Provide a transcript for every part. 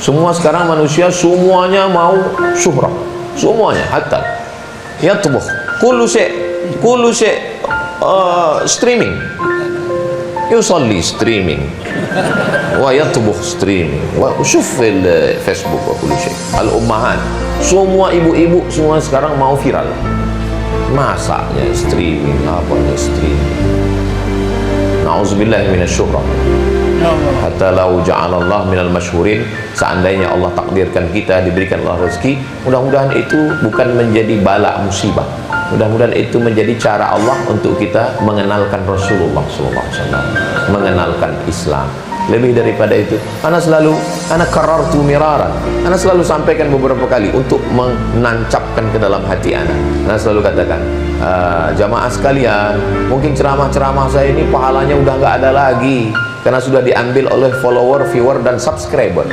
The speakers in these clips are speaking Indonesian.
Semua sekarang manusia semuanya mau syuhrah, semuanya, hatta yatbukh kullu shay streaming, yusalli streaming wa yatbukh streaming wa shuf Facebook wa kullu shay. Al-ummahat, semua ibu-ibu semua sekarang mau viral, masaknya streaming, apanya streaming. Na'udzubillahi minasyuhrah. Hatta lau ja'alallah minal masyhurin, seandainya Allah takdirkan kita diberikan Allah rezeki, mudah-mudahan itu bukan menjadi bala musibah, mudah-mudahan itu menjadi cara Allah untuk kita mengenalkan Rasulullah SAW, mengenalkan Islam. Lebih daripada itu, ana qarartu miraran, ana selalu sampaikan beberapa kali untuk menancapkan ke dalam hati ana selalu katakan, jamaah sekalian, mungkin ceramah-ceramah saya ini pahalanya udah nggak ada lagi karena sudah diambil oleh follower, viewer, dan subscriber.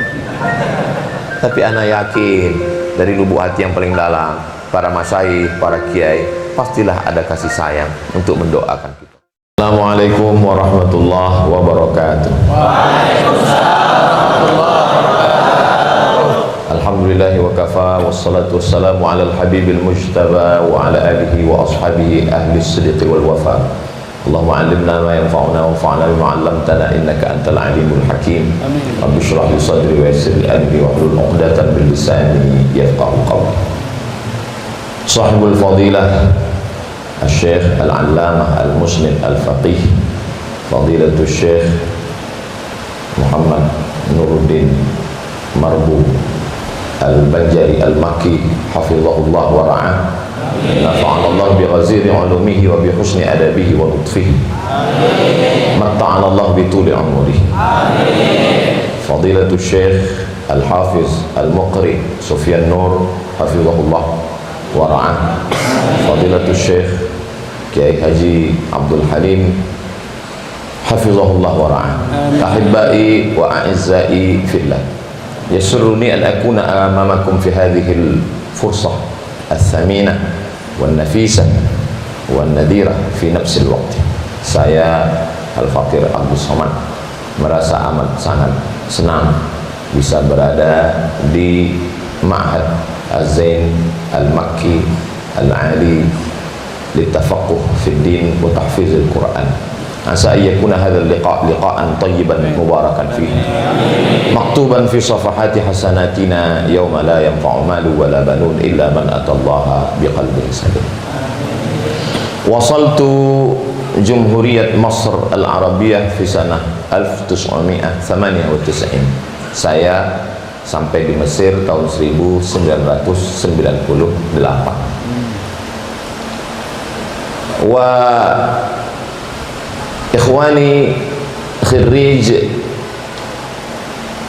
Tapi ana yakin dari lubuk hati yang paling dalam, para masyayikh, para kiai pastilah ada kasih sayang untuk mendoakan kita. Assalamualaikum warahmatullahi wabarakatuh. Alhamdulillahi wa kafa, wassalatu wassalamu ala al-habibil mujtaba wa ala alihi wa ashabihi ahli as-sidqi wal wafa. Allahumma 'allimna ma yanfa'una wanfa'na bima 'allamtana innaka antal alimul hakim. Rabbi shrah li sadri wa yassir li amri wahlul 'uqdatam min lisani yafqahu qawli. Sahibul fadilah Al-Syekh Al-Allamah Al-Musnid Al-Faqih Fadilatul Syekh Muhammad Nuruddin Marbu Al-Banjari Al-Makki hafizahullah wa ra'ah, nafa'ana Allah bi ghaziri ulumihi wa bi husni adabihi wa lutfihi, matta'ana Allah bi tuli umrihi. Fadilatul Syekh Al-Hafiz Al-Muqri Sufyan Nur hafizahullah wa ra'ah, Fadilatul Syekh Kiai Haji Abdul Halim hafizahullah wa ra'ah. Ahibbai wa a'izzai fillah, yasurruni an akuna amamakum fi hadhihi al-fursah al-thaminah wal-nafisah wal-nadira fi nafsi al-waqt. Saya Al-Faqir Abdul Somad merasa amat sangat senang bisa berada di Ma'had Az-Zain Al-Makki Al-Ali litafaqquh fi din wa tahfiz al-Quran. Asa yakuna hadha al-liqa' liqa'an tayyiban mubarakan fihi, maktuban fi safahati hasanatina yawma la yanfa'u malu wa la banun illa man atallaha biqalbin salim. Wasaltu Jumhuriyat Masr Al-Arabiyah fi sanah 1998. Saya sampai di Mesir tahun 1998. Wa ikhwani khirij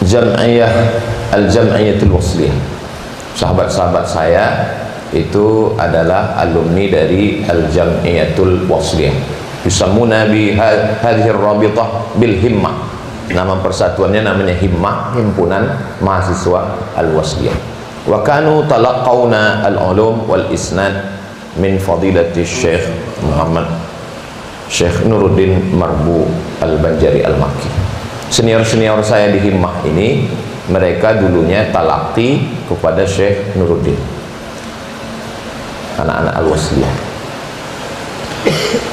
Jam'iyah Al-Jam'iyatul Wasliyah, sahabat-sahabat saya itu adalah alumni dari Al-Jam'iyatul Wasliyah, yusammuna bi hadhihi ar-rabitah bil himmah. Nama persatuannya namanya Himmah, himpunan mahasiswa Al-Wasliyah. Wa kanu talaqawna al-ulum wal isnad min fadilati Syekh Muhammad Syekh Nuruddin Marbu Al-Banjari Al-Makki. Senior-senior saya di Himmah ini, mereka dulunya talaqi kepada Syekh Nuruddin, anak-anak Al-Wasliyah.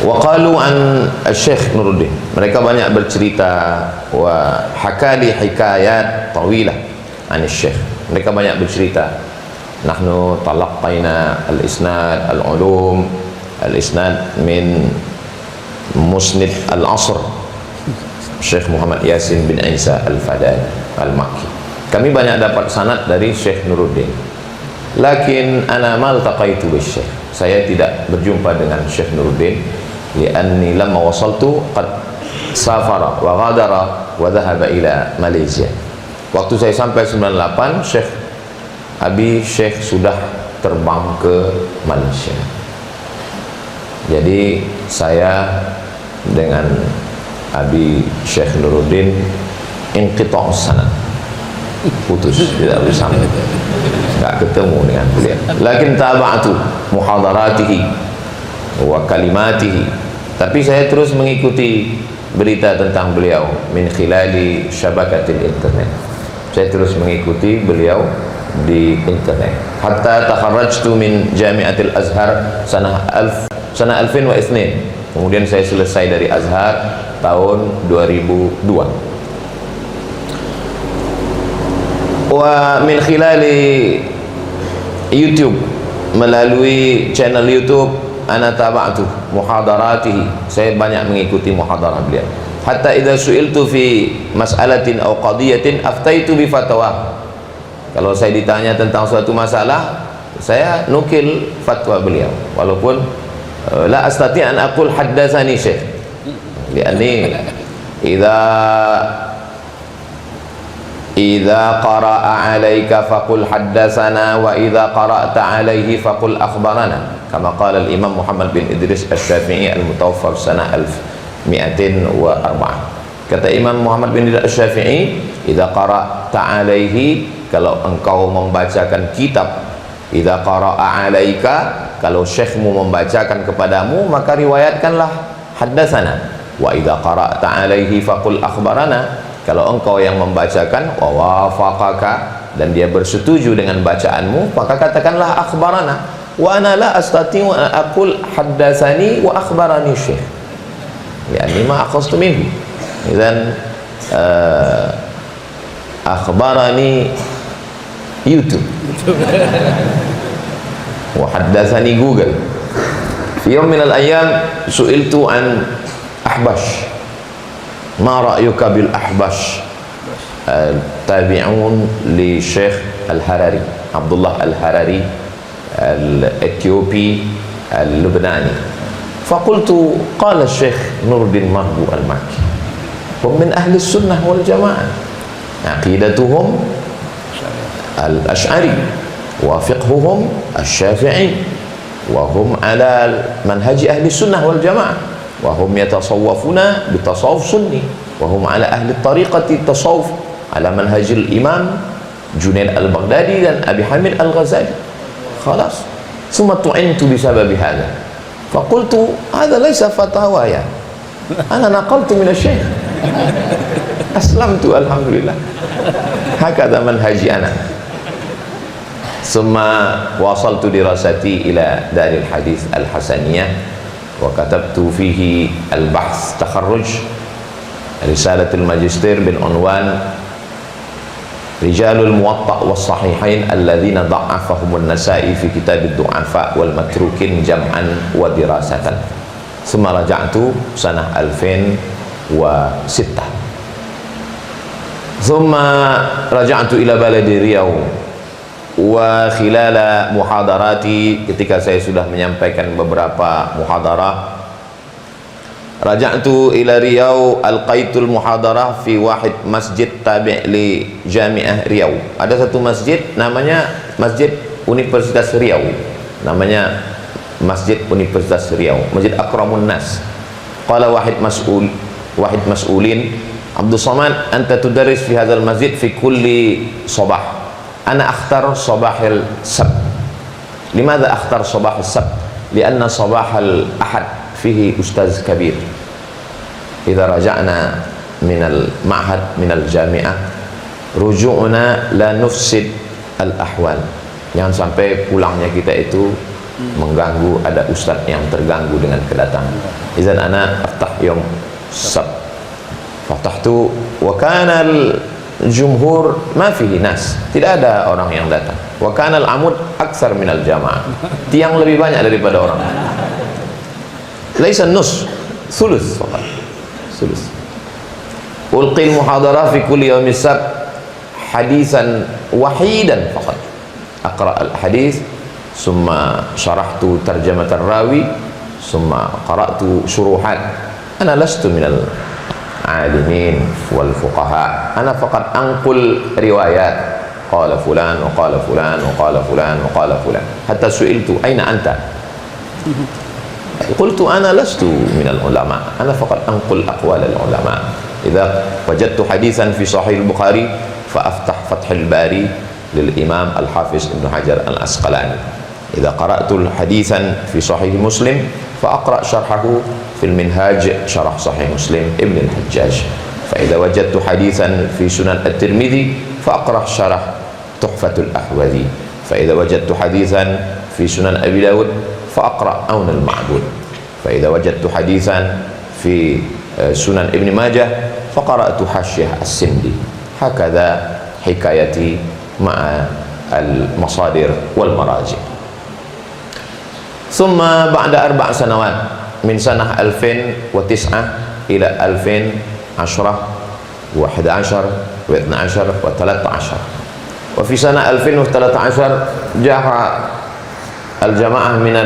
Wa qalu an Syekh Nuruddin, mereka banyak bercerita, wa hakali hikayat tawilah an Syekh, mereka banyak bercerita, nahnu talaqqaina al-isnad al-ulum al-isnad min Musnid al-Asr Syekh Muhammad Yasin bin Isa Al-Fadad Al-Makki. Kami banyak dapat sanad dari Syekh Nuruddin. Lakin ana mal taqaitu bisyekh, saya tidak berjumpa dengan Syekh Nuruddin li'anni lamma wasaltu qad safara wa ghadara wa dhahaba ila Malaysia. Waktu saya sampai 98, Syekh sudah terbang ke Malaysia. Jadi saya dengan Syekh Nuruddin inqita' sanad, putus, tidak bersama, nggak ketemu dengan beliau. Lakin taba'atu muhadaratihi wa kalimatihi, tapi saya terus mengikuti berita tentang beliau min khilali syabakatil internet, saya terus mengikuti beliau di internet. Hatta takharrajtu min Jami'atil Azhar sanah 2002. Kemudian saya selesai dari Azhar tahun 2002. Wa min khilali YouTube, melalui channel YouTube, ana taba'tu muhadaratihi, saya banyak mengikuti muhadarah beliau. Hatta idza su'iltu fi mas'alatin aw qadiyatin aftaitu bi fatwa. Kalau saya ditanya tentang suatu masalah, saya nukil fatwa beliau, walaupun la astati an aqul haddatsani syekh, li'anni idza qara'a 'alaika faqul haddatsana wa idza qara'ta 'alaihi faqul akhbarana, kama qala al-Imam Muhammad bin Idris Asy-Syafi'i al-mutawaffa sanah 1104. Kata Imam Muhammad bin Idris Asy-Syafi'i, idza qara'ta 'alaihi, kalau engkau membacakan kitab, idza qara'a 'alaika, kalau syekhmu membacakan kepadamu, maka riwayatkanlah haddatsana. Wa idza qara'ta 'alaihi faqul akhbarana, kalau engkau yang membacakan, wa wafaqaka, dan dia bersetuju dengan bacaanmu, maka katakanlah akhbarana. Wa ana la astati'u an aqul haddatsani wa akhbarani syekh, li'anni ma akhadtu minhu. Idzan akhbarani YouTube wa haddatsani Google. Fi yawm min al-ayyam su'iltu an Ahbash, ma ra'yuka bil Ahbash, tabi'un li Syekh Al-Harari, Abdullah Al-Harari al-Ethiopi al-Lubnani. Faqultu, qala Syekh Nuruddin Mahbu al-Makki, hum min ahli sunnah wal jamaah, aqidatuhum al-Ash'ari wa fiqhuhum al-Syafi'i, wa hum ala manhaji ahli sunnah wal jamaah, wa hum yatasawwafuna bitasawuf sunni, wa hum ala ahli tariqati tasawuf ala manhajil Imam Junaid al-Baghdadi dan Abi Hamid al-Ghazali. Khalas, summa tu'intu bisababi hadha. Faqultu hadha laysa fatawaya, ana naqaltu min asy-syekh, aslamtu alhamdulillah, hakadha manhaji ana. Summa wasaltu dirasati ila Daril Hadis Al-Hasaniyah wa katabtu fihi al-bahth takharruj risalatul magister bil unwan Rijalul Muwatta' was Sahihain alladzina dha'afahum an-Nasa'i fi kitab ad-du'afa wal matrukin jam'an wa dirasatan. Summa raja'tu sanah 2006. Summa raja'tu ila baladi Riau, wa khilala muhadarati, ketika saya sudah menyampaikan beberapa muhadarah, raja'tu ila Riau alqaitul muhadarah fi wahid masjid tabi' li Jami'ah Riau. Ada satu masjid namanya Masjid Universitas Riau, namanya Masjid Universitas Riau, Masjid Akramun Nas. Qala wahid mas'ulin, Abdul Samad, anta tudarris fi hadzal masjid fi kulli sabah, ana akhtar sabahil sabt. Limadha akhtar sabahil sabt? Lianna sabahal ahad fihi ustaz kabir. Idza raja'na minal ma'had minal jami'ah ruju'na la nufsid al ahwal, jangan sampai pulangnya kita itu mengganggu, ada ustaz yang terganggu dengan kedatangan. Idzan ana aftah yom sabt, fatahtu wa kana al jumhur ma fihi nas, tidak ada orang yang datang. Wa kana al amud aksar minal jamaah, tiang lebih banyak daripada orang. Laisa nus, sulus faqat, sulus. Ulqil muhadarah fi kulli yawmi sabt hadisan wahidan faqat, aqra al hadis summa syarahtu tarjamat ar-rawi summa qara'tu syuruhat. Ana lastu minal alimin wal fuqaha, ana faqat anqul riwayat, qala fulan wa qala fulan wa qala fulan wa qala fulan, hatta su'iltu aina anta, qultu ana lastu minal ulama, ana faqat anqul aqwal al ulama. Idza wajadtu hadisan fi sahih al-Bukhari fa aftah Fathul Bari lil Imam Al-Hafiz Ibnu Hajar Al-Asqalani. Idza qara'tu hadisan fi sahih Muslim fa aqra syarhahu fil Minhaj syarah sahih Muslim Ibn al-Hajjaj. فإذا وجدت حديثا في سنن الترمذي فأقرأ شرح تحفة الأحوذي، فإذا وجدت حديثا في سنن أبي داود فأقرأ عون المعبود، فإذا وجدت حديثا في سنن ابن ماجه فقرأت حاشية السندي. هكذا حكايتي مع المصادر والمراجع. ثم بعد 4 سنوات من سنة 2009 إلى 2010 و11 و12 و13، وفي سنة 2013 جاء الجماعة من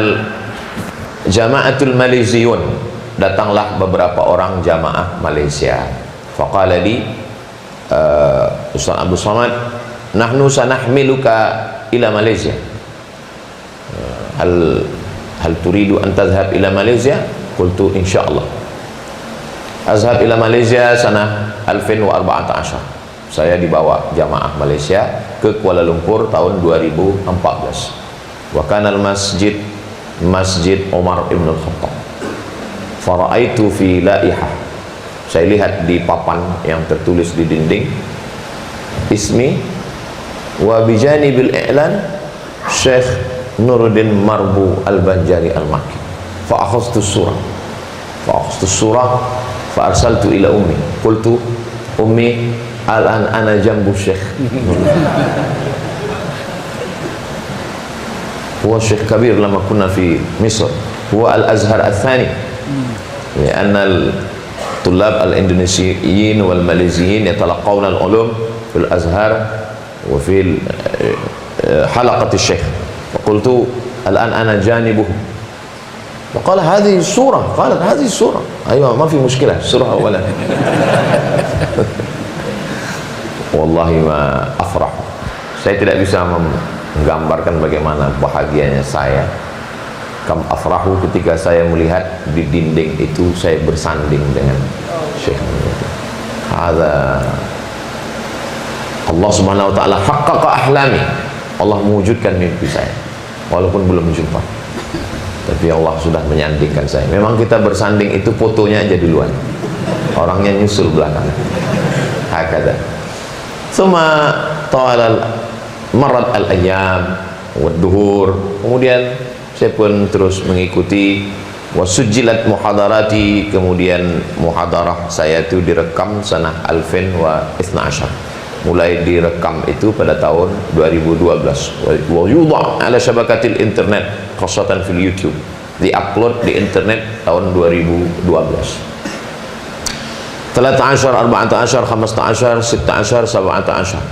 الجماعة الماليزيون، datanglah beberapa orang jamaah Malaysia. Faqala li Ustaz Abdul Somad, nahnu sanahmiluka ila Malaysia, hal turidu an tadhhab ila Malaysia? Qultu insyaallah. Azhab ila Malaysia sanah 2014. Saya dibawa jamaah Malaysia ke Kuala Lumpur tahun 2014. Wa kana al-masjid Masjid Umar ibn al-Khattab. Fara'aitu fi laihah, saya lihat di papan yang tertulis di dinding, ismi wa bijanibil i'lan Syekh Nuruddin Marbu Al-Banjari Al-Makki. Fa akhadhtu surah fa arsaltu ila ummi, qultu ummi al-an ana jambu Syekh huwa Syekh kabir lama kunna fi Misr, huwa al-Azhar al-thani, لأن الطلاب الإندونيسيين والماليزيين يتلقون العلوم في الأزهر وفي حلقة الشيخ. فقلت الآن أنا جانبه، وقال هذه السورة، قالت هذه السورة، أيوة ما في مشكلة، السورة أولا. والله ما أفرح، saya tidak bisa menggambarkan bagaimana bahagianya saya. Kam afrahu ketika saya melihat di dinding itu saya bersanding dengan Syekh. Hadza Allah Subhanahu wa taala haqqaqa ahlami. Allah mewujudkan mimpi saya walaupun belum jumpa. Tapi Allah sudah menyandingkan saya. Memang kita bersanding itu fotonya aja duluan. Orangnya nyusul belakang. Hakada. Suma ta'ala marat al-ayyam wad-duhur. Kemudian saya pun terus mengikuti wasujjilat muhadarati, kemudian muhadarah saya itu direkam sanah 2012, mulai direkam itu pada tahun 2012, wa yudha ala syabakatil internet khasatan fil YouTube, di-upload di internet tahun 2012. 13, 14, 15, 16, 17.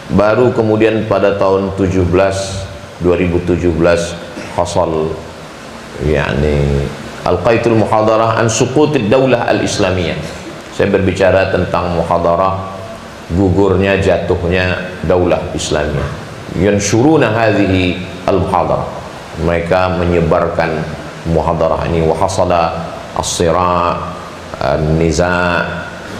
Baru kemudian pada tahun 2017 hasal yani alqaitul muhadarah an suqutid daulah al-islamiyah. Saya berbicara tentang muhadarah gugurnya, jatuhnya daulah Islamiyah. Yanshuruna hadhihi al-muhadarah, mereka menyebarkan muhadarah ini. Wa hasala as-sira' an-niza'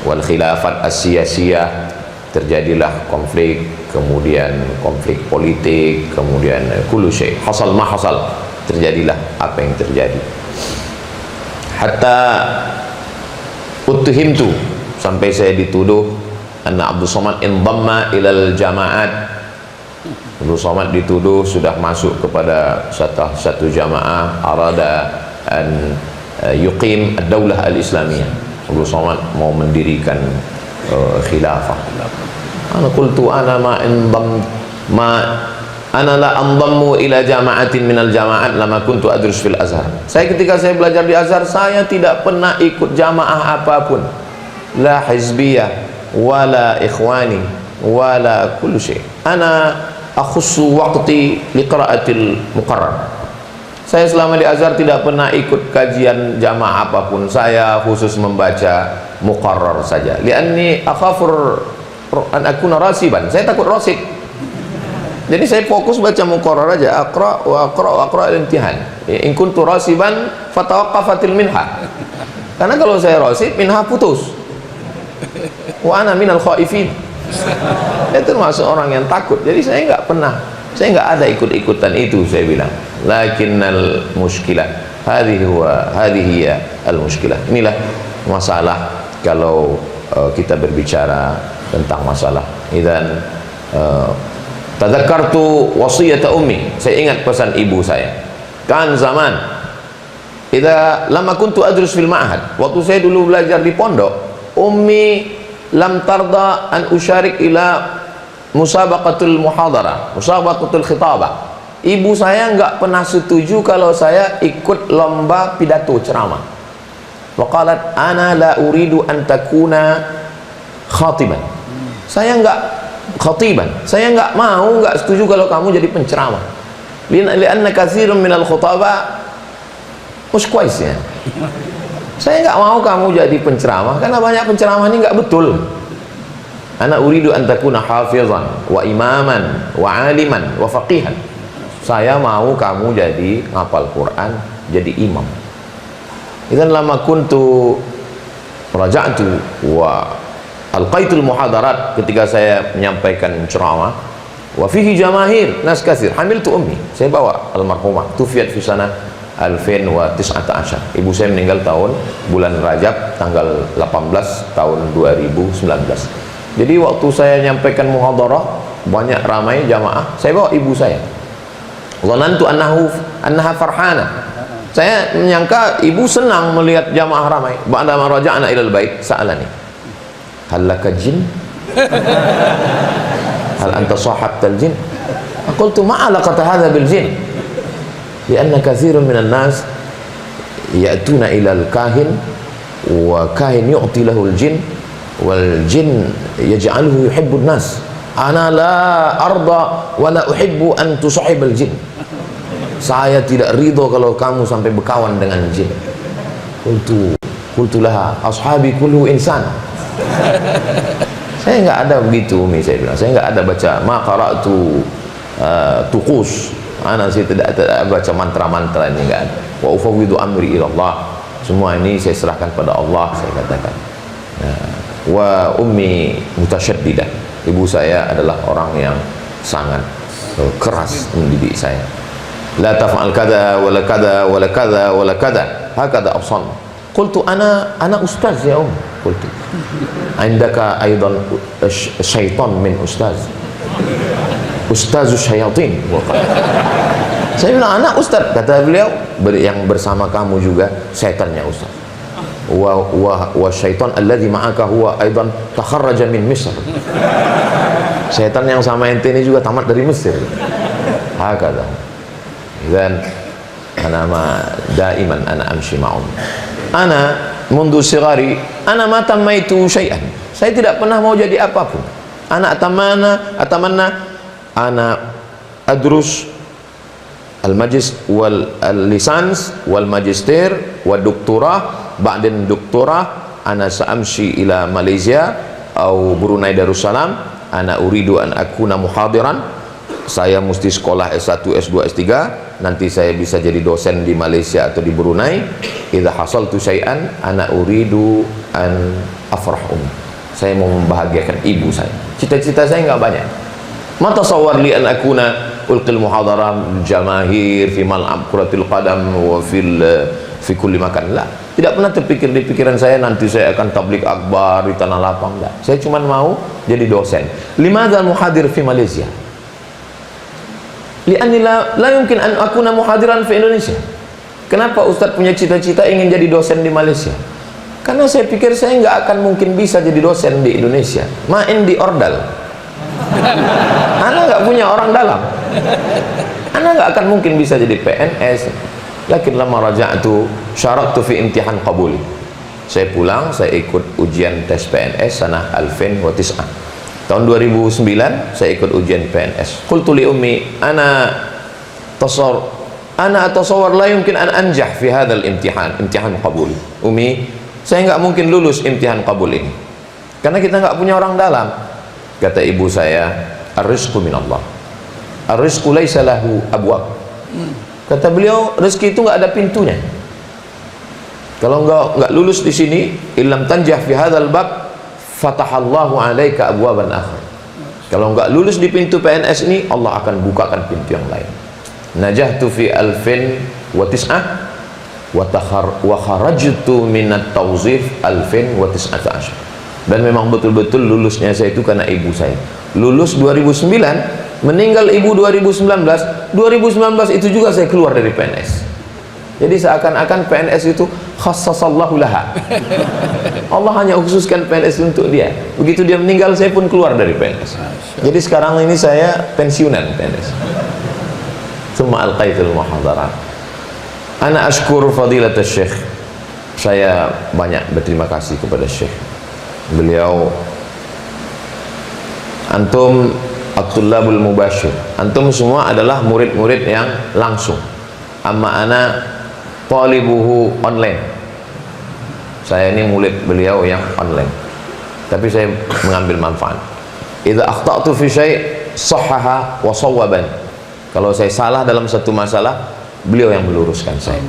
wal khilafat as-siyasiyah, terjadilah konflik, kemudian konflik politik, kemudian kullu syai' hasal ma hasal, terjadilah apa yang terjadi. Hatta utuhimtu, sampai saya dituduh anna Abdul Somad indamma ilal jama'at. Abdul Somad dituduh sudah masuk kepada satu jamaah arada an yuqim ad-daulah al-islamiyah. Abdul Somad mau mendirikan khilafah. Ana qultu ana ana la andammu ila jama'atin minal jama'at lama kuntu adrus fil Azhar. Ketika saya belajar di Azhar, saya tidak pernah ikut jamaah apapun, la hizbiyah wala ikhwani wala kullu syai'. Ana akhussu waqti liqra'atil muqarrar. Saya selama di Azhar tidak pernah ikut kajian jamaah apapun, saya khusus membaca muqarrar saja. Li'anni akhafur an akuna rasiban, saya takut rasid. Jadi saya fokus baca muqarrar aja, aqra wa al-imtihan. In kuntu rasiban fatawaqqafatil minha. Karena kalau saya rasid, minha putus. Wa ana minal khaifin. Saya termasuk orang yang takut. Jadi saya nggak nggak ada ikut-ikutan itu, saya bilang. Lakinnal mushkilah hadhihi al-mushkilah. Inilah masalah kalau kita berbicara tentang masalah. Idzan tadzakartu wasiyata ummi, saya ingat pesan ibu saya. Kan zaman lama kuntu adrus fil ma'had, waktu saya dulu belajar di pondok, ummi lam tarda an usyarik ila musabaqatul muhadara, musabaqatul khitabah. Ibu saya nggak pernah setuju kalau saya ikut lomba pidato ceramah. Waqalat ana la uridu an takuna khatiban. Saya nggak khatiban, saya nggak mau, nggak setuju kalau kamu jadi penceramah. Lianna katsirun minal khutaba mش كويس ya. Saya nggak mau kamu jadi penceramah karena banyak penceramah ini nggak betul. Ana uridu an takuna hafizan wa imaman wa aliman wa faqihan. Saya mau kamu jadi ngapal Quran, jadi imam. Idzan lama kuntu raja'tu wa alqaitul muhadarat, ketika saya menyampaikan ceramah, wa fihi jamahir nas katsir, hamiltu ummi, saya bawa almarhumah, tufiyat fi sanah 2019. Ibu saya meninggal tahun bulan Rajab tanggal 18 tahun 2019. Jadi waktu saya nyampaikan muhadarah, banyak ramai jamaah, saya bawa ibu saya. Dhanantu annaha farhana. Saya menyangka ibu senang melihat jamaah ramai. Ba'da ma raja'na ilal bait sa'alani, hal laka jin? Hal anta sahabtal jin? Qultu ma alaqata hadha bil jin? Lianna katsirun minan nas ya'tuna ilal kahin wa kahin yu'ti lahul jin wal jin yaj'aluhu yuhibbun nas. Ana la arda wa la uhibbu an tusahibal jin. Saya tidak ridho kalau kamu sampai berkawan dengan jin. Qultu laha ashabi kullu insan. Saya nggak ada begitu, Umi, saya bilang. Saya nggak ada baca ma qara'tu tuqus. Saya tidak baca mantra-mantra, ini nggak ada. Wa ufawwidu amri ila Allah. Semua ini saya serahkan pada Allah, saya katakan. Wa ummi mutasyaddidah. Ibu saya adalah orang yang sangat keras mendidik saya. La taf'al kada wala kada wala kada wala kada hakada afsan. Qultu ana ustaz ya qultu indaka aidan syaitan min ustaz, ustazus syayatin. Saya bilang anak ustaz, kata beliau, yang bersama kamu juga syaitannya ustaz. Wa syaitan alladhi ma'aka huwa aidan takharraja min Misr. Syaitan yang sama ente ini juga tamat dari Mesir. Hakada. Dan ana daiman ana amshi ma'um. Ana mundu sigari ana ma tammaitu syai'an. Saya tidak pernah mau jadi apapun. Ana atamanna ana adrus al-majlis wal lisans wal magister wal doktorah, ba'din doktorah ana sa'amshi ila Malaysia atau Brunei Darussalam. Ana uridu an akuna muhadiran. Saya mesti sekolah S1, S2, S3, nanti saya bisa jadi dosen di Malaysia atau di Brunei. Idza hasaltu syai'an ana uridu an afrah ummi. Saya mau membahagiakan ibu saya. Cita-cita saya nggak banyak. Ma tasawwar li an akuna ulqil muhadharah jamaahir fi mal'ab kuratil qadam wa fi kulli makan. La, tidak pernah terpikir di pikiran saya nanti saya akan tabligh akbar di tanah lapang. La, saya cuma mau jadi dosen. Limadha muhadir fi Malaysia? Li'anni la yumkin an akuna muhadiran fi Indonesia. Kenapa Ustadz punya cita-cita ingin jadi dosen di Malaysia? Karena saya pikir saya nggak akan mungkin bisa jadi dosen di Indonesia. Main di ordal. Ana nggak punya orang dalam. Ana nggak akan mungkin bisa jadi PNS. Lakin lama raja'tu syarattu fi imtihan qabuli. Saya pulang, saya ikut ujian tes PNS sanah 2009. Tahun 2009 saya ikut ujian PNS. Qultu li ummi ana atasawwar la yumkin an anjah fi hadzal imtihan qabuli. Ummi, saya nggak mungkin lulus imtihan qabul ini karena kita nggak punya orang dalam. Kata ibu saya, ar-rizqu minallah, ar-rizqu laisa lahu abwab. Kata beliau, rezeki itu nggak ada pintunya. Kalau nggak lulus di sini, illam tanjah fi hadzal bab fatahallahu alaika abwaban akhar. Kalau enggak lulus di pintu PNS ini, Allah akan bukakan pintu yang lain. Najahtu fi 2009 wa kharajtu min at-tawzif 2019. Dan memang betul-betul lulusnya saya itu karena ibu saya. Lulus 2009, meninggal ibu 2019. 2019 itu juga saya keluar dari PNS. Jadi seakan-akan PNS itu khassasallahu laha. Allah hanya khususkan PNS untuk dia. Begitu dia meninggal, saya pun keluar dari PNS. Jadi sekarang ini saya pensiunan PNS. Tsumma alqaitul muhadarat. Ana ashkur fadilat Syekh. Saya banyak berterima kasih kepada Syekh. Beliau, antum at-tullabul mubashir, antum semua adalah murid-murid yang langsung. Amma ana talibuhu online. Saya ini murid beliau yang online, tapi saya mengambil manfaat. Idza akhta'tu fi syai' sahhaha wa sawwaban. Kalau saya salah dalam satu masalah, beliau yang meluruskan saya.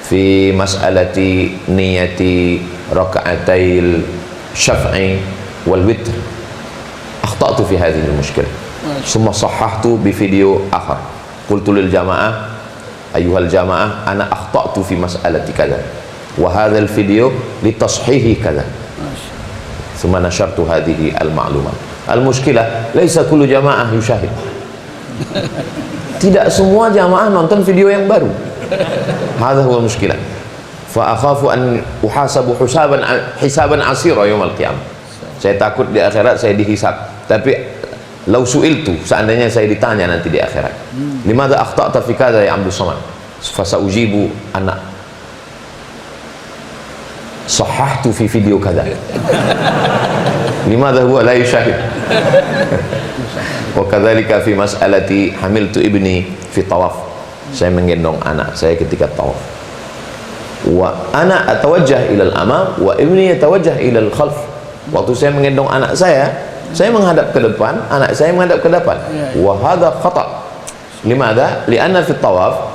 Fi mas'alati niyati raka'atail syaf'i wal witr, akhta'tu fi hadhihi al-mushkilah. Summa sahhahtu bi video akhar. Qultu lil jamaah, ayyuhal jamaah, ana akhta'tu fi mas'alati kadza wa hadha al-video li tashihi kadza. Summa nashartu hadhihi al-ma'lumat. Al-mushkilah laysa kullu jamaah yushahid. Tidak semua jamaah nonton video yang baru. Hadha huwa al-mushkilah. Fa akhafu an uhasabu hisaban asira yaumil qiyamah. Saya takut di akhirat saya dihisab. Tapi lau su'iltu, seandainya saya ditanya nanti di akhirat, limadha akhta'ta fi kadza ya Abdul Samad, fa saujibu anna sahhahtu fi video kadza. Limadha huwa la yushahid. Wa kadzalika fi mas'alati hamiltu ibni fi tawaf. Saya menggendong anak saya ketika tawaf. Wa ana atawajjah ila al-amam wa ibni yatawajjah ila al-khalf. Waktu saya menggendong anak saya menghadap ke depan, anak saya menghadap ke depan. Wa hadha khata'. Limadha? Li'anna fi tawaf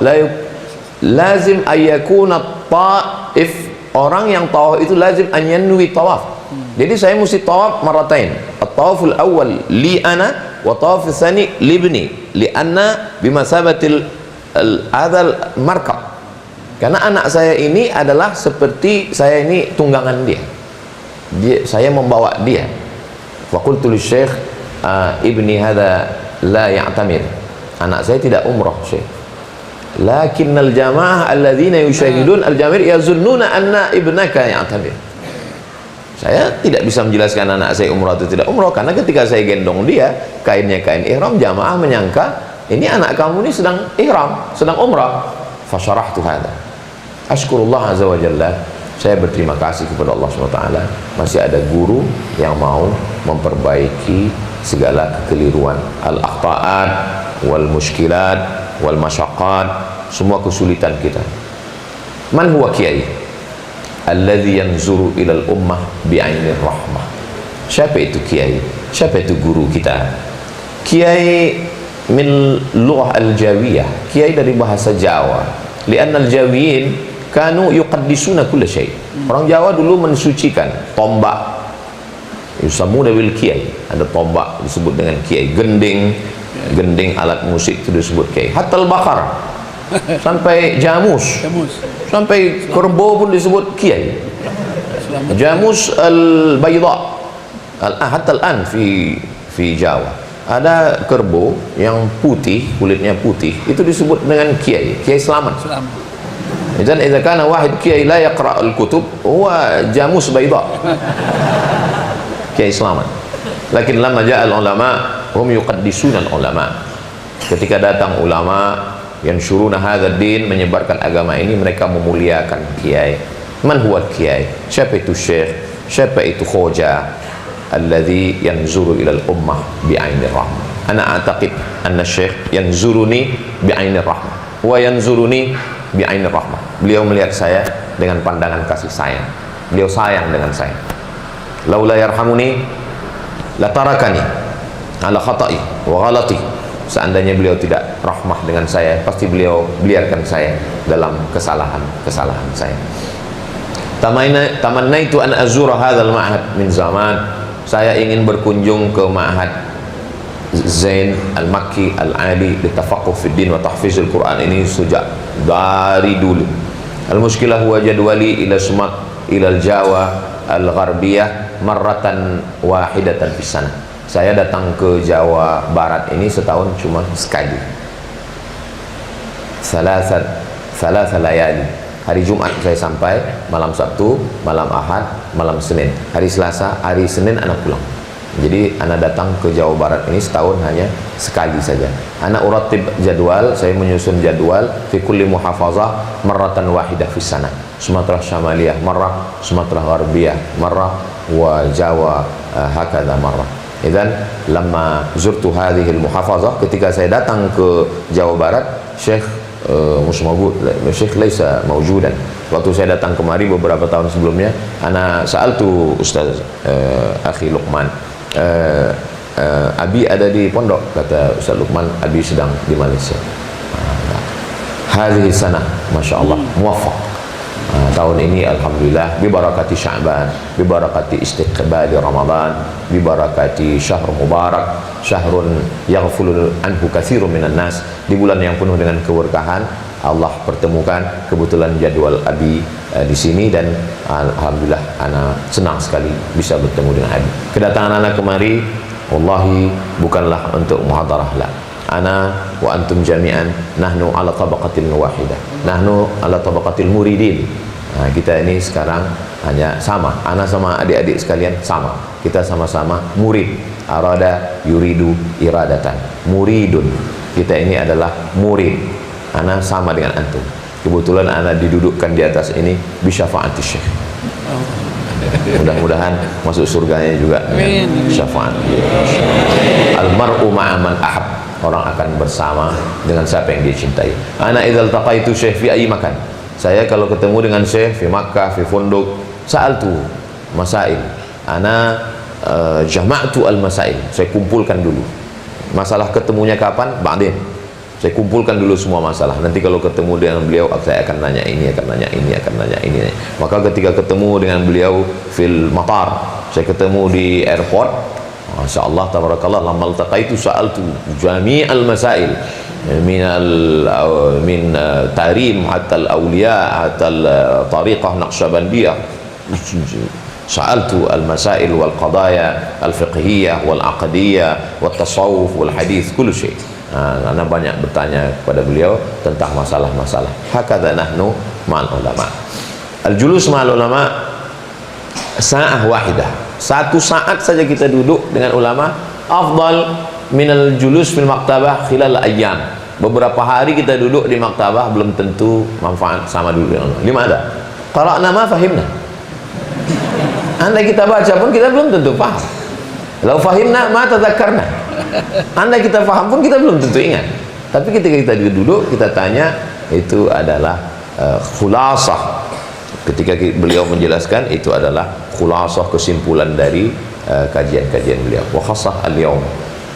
lazim ayyakuna ta'if. Orang yang tawaf itu lazim an yanwi tawaf. Jadi saya mesti tawaf maratain. At-tawaful awal li ana wa tawaful tsani li ibni. Li'anna bimasabatil adal markab. Karena anak saya ini adalah seperti saya ini tunggangan dia. Saya membawa dia. Wa qultu lisyekh ibni hadha la ya'tamir. Anak saya tidak umrah, Syekh. Lakinnal jamaah alladzina yushahidun al-jamir yazunnuna anna ibnaka ya'tamir. Saya tidak bisa menjelaskan anak saya umrah atau tidak umrah, karena ketika saya gendong dia, kainnya kain ihram, jamaah menyangka ini anak kamu ini sedang ihram, sedang umrah. Fasyarahtu hadha. Ashkurullah azza wa jalla. Saya berterima kasih kepada Allah SWT. Masih ada guru yang mau memperbaiki segala kekeliruan, al-akhta'at wal mushkilat wal masyaqqat, semua kesulitan kita. Man huwa kiai alladhi yanzuru ilal ummah bi'ainir rahmah. Siapa itu kiai? Siapa itu guru kita? Kiai min lughah al-jawiyah, kiai dari bahasa Jawa. Li'anna al-jawiyin kanu yuqaddisuna kulla syai'. Orang Jawa dulu mensucikan tombak, yusamuna bil kiai. Ada tombak disebut dengan kiai. Gending alat musik itu disebut kiai. Hatta al-baqarah, sampai jamus, sampai kerbau pun disebut kiai. Jamus al-bayda, hatta al-an fi Jawa ada kerbau yang putih, kulitnya putih, itu disebut dengan kiai. Kiai selamat. Dan idza kana wahid kiai la yaqra al-kutub huwa jamus bayda, kiai selamat. Lakin lamma ja'a al-ulama hum yuqaddisuna al-ulama. Ketika datang ulama yang syuruna hadzal din, menyebarkan agama ini, mereka memuliakan kiai. Man huwa kiai? Siapa itu syekh? Siapa itu khoja alladhi yanzuru ila al-ummah bi'ainir rahmah? Ana a'taqid anna syekh yanzuruni bi'ainir rahmah wa yanzuruni bi'ainir rahmah. Beliau melihat saya dengan pandangan kasih sayang. Beliau sayang dengan saya. Laula yarhamuni latarakani ala khata'i wa ghalati. Seandainya beliau tidak rahmah dengan saya, pasti beliau biarkan saya dalam kesalahan saya. Tamannaitu an azura hadzal ma'had min zaman. Saya ingin berkunjung ke Ma'had Zain Al-Makki Al-Ali litafaqquh fi din wa tahfizul Quran ini sejak dari dulu. Al-mushkilah huwa jadwali ila Sumat ila Jawa Al-Gharbiyah marratan wahidatan fis sana. Saya datang ke Jawa Barat ini setahun cuma sekali. Salah layali. Hari Jumat saya sampai, malam Sabtu, malam Ahad, malam Senin. Hari Selasa, hari Senin anak pulang. Jadi anak datang ke Jawa Barat ini setahun hanya sekali saja. Anak uratib jadwal, saya menyusun jadwal fi kulli muhafazah marratan wahidah fis sana. Sumatera Syamaliyah marrah, Sumatera Gharbiyah marrah, wa Jawa hakadha marrah. Idzan lamma zurtu hadhihi al-muhafazah, ketika saya datang ke Jawa Barat, Syekh Syekh laisa mawjudan. Waktu saya datang kemari beberapa tahun sebelumnya, ana sa'altu Ustaz akhi Luqman, Abi ada di pondok, kata Ustaz Luqman, Abi sedang di Malaysia. Hadhihi sanah masyaallah muwaffaq. Tahun ini alhamdulillah bibarakati Sya'ban, bibarakati istiqbali Ramadan, bibarakati syahr mubarak, syahrun yaghfulu anhu katsirun minan nas. Di bulan yang penuh dengan keberkahan, Allah pertemukan kebetulan jadwal Abi di sini, dan alhamdulillah ana senang sekali bisa bertemu dengan Abi. Kedatangan anak kemari wallahi bukanlah untuk muhadarah, la. Ana wa antum jami'an nahnu ala tabaqatil wahidah, nahnu ala tabaqatil muridin. Kita ini sekarang hanya sama, ana sama adik-adik sekalian sama, kita sama-sama murid. Arada yuridu iradatan, muridun, kita ini adalah murid. Ana sama dengan antum, kebetulan ana didudukkan di atas ini bisyafaati Syekh. Mudah-mudahan masuk surganya juga dengan syafaat. Almar'u ma'a man ahab, orang akan bersama dengan siapa yang dia cintai. Ana idzal taqaitu Syekh fi ayyi makan, saya kalau ketemu dengan Syekh fi Makkah, fi Funduk, sa'altu masail, ana jama'tu al-masail, saya kumpulkan dulu. Masalah ketemunya kapan? Ba'din. Saya kumpulkan dulu semua masalah. Nanti kalau ketemu dengan beliau, saya akan nanya ini, akan nanya ini, akan nanya ini. Maka ketika ketemu dengan beliau fil matar, saya ketemu di airport, Masya Allah, tabarakallah, lamma altaqaitu sa'altu jami'al masail min tarim hatta al-awliya hatta al-tariqah naqsyabandiyah. Sa'altu al-masail wal qadaya al-fiqhiyah wal aqdiyah wal tasawuf wal hadith, kullu syai'. Ana banyak bertanya kepada beliau tentang masalah-masalah. Hakadha nahnu ma'al ulama. Al-julus ma'al ulama sa'ah wahidah, satu saat saja kita duduk dengan ulama, afdal minal julus fil maktabah khilal ayyam. Beberapa hari kita duduk di maktabah belum tentu manfaat sama duduk dengan ulama. Lima ada. Qara'na ma fahimna. Andai kita baca pun kita belum tentu paham. Lau fahimna ma tadzakarna. Andai kita paham pun kita belum tentu ingat. Tapi ketika kita duduk, kita tanya, itu adalah khulasah. Ketika beliau menjelaskan, itu adalah khulasah, kesimpulan dari kajian-kajian beliau. Wa khassah al-yawm,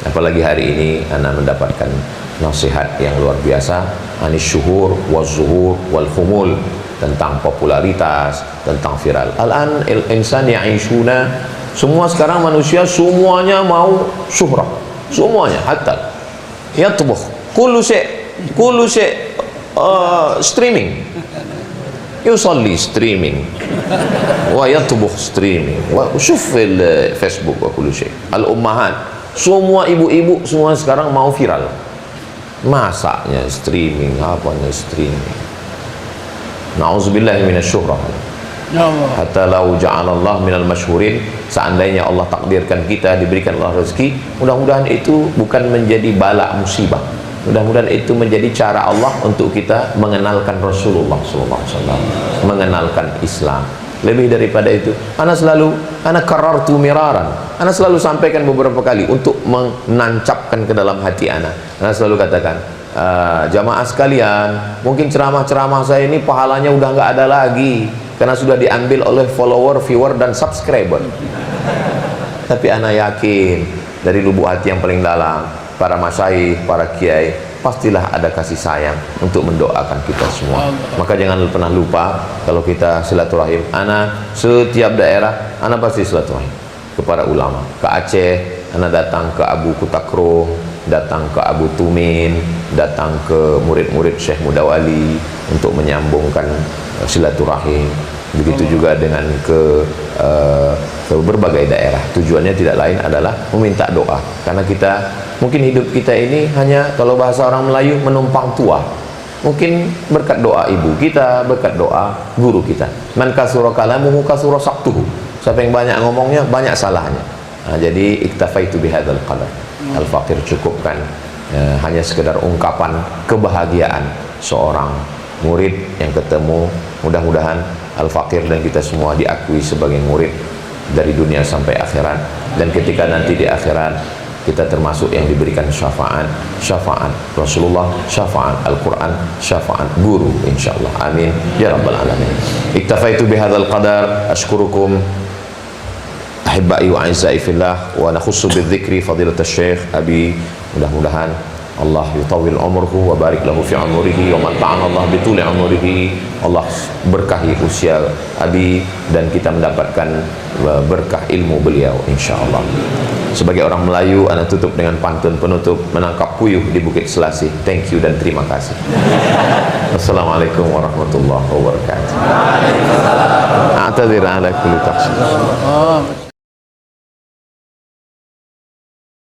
apalagi hari ini ana mendapatkan nasihat yang luar biasa, anis syuhur wal zuhur wal khumul, tentang popularitas, tentang viral. Al-an al-insan ya'ishuna, semua sekarang manusia semuanya mau syuhrah, semuanya, hatta yatbukh kullu syai' streaming, yusalli streaming, wa yatbukh streaming, wa syuf Facebook wa kullu syai'. Al-ummahat, semua ibu-ibu semua sekarang mau viral, masaknya streaming, apanya streaming. Na'udzubillahi minasyuhrah. Hatta lau ja'alallah minal masyhurin, seandainya Allah takdirkan kita diberikan Allah rezeki, mudah-mudahan itu bukan menjadi bala musibah, mudah-mudahan itu menjadi cara Allah untuk kita mengenalkan Rasulullah SAW, mengenalkan Islam. Lebih daripada itu, ana karartu miraran, ana selalu sampaikan beberapa kali untuk menancapkan ke dalam hati ana selalu katakan, jamaah sekalian, mungkin ceramah-ceramah saya ini pahalanya udah nggak ada lagi karena sudah diambil oleh follower, viewer, dan subscriber. Tapi ana yakin dari lubuk hati yang paling dalam, para masyaikh, para kiai, pastilah ada kasih sayang untuk mendoakan kita semua. Maka jangan pernah lupa, kalau kita silaturahim, ana setiap daerah, ana pasti silaturahim kepada ulama. Ke Aceh, ana datang ke Abu Kutakro, datang ke Abu Tumin, datang ke murid-murid Syekh Mudawali untuk menyambungkan silaturahim. Begitu juga dengan ke berbagai daerah. Tujuannya tidak lain adalah meminta doa, karena kita mungkin hidup kita ini hanya, kalau bahasa orang Melayu, menumpang tua. Mungkin berkat doa ibu kita, berkat doa guru kita. Man kasura kalamuhu kasura saktuhu. Siapa yang banyak ngomongnya, banyak salahnya. Nah, jadi iktafaitu bihadzal qadar. Al-Faqir cukupkan hanya sekedar ungkapan kebahagiaan seorang murid yang ketemu. Mudah-mudahan Al-Faqir dan kita semua diakui sebagai murid dari dunia sampai akhirat, dan ketika nanti di akhirat kita termasuk yang diberikan syafaat Rasulullah, syafaat Al-Quran, syafaat guru, insyaallah. Amin ya rabbal alamin. Iktafaitu bihadzal qadar. Ashkurukum ahibbai wa a'izzai fillah, wa nakhussu bidzikri fadilatul syekh Abi. Mudah-mudahan Allah yutawil umruhu wa barik lahu fi umrihi wa mata'ana Allah bituli umrihi. Allah berkahi usia Abi dan kita mendapatkan berkah ilmu beliau, insyaallah. Sebagai orang Melayu, ana tutup dengan pantun penutup, menangkap puyuh di Bukit Selasih. Thank you dan terima kasih. Assalamualaikum warahmatullahi wabarakatuh. A'tadzir ala kulli taqsir.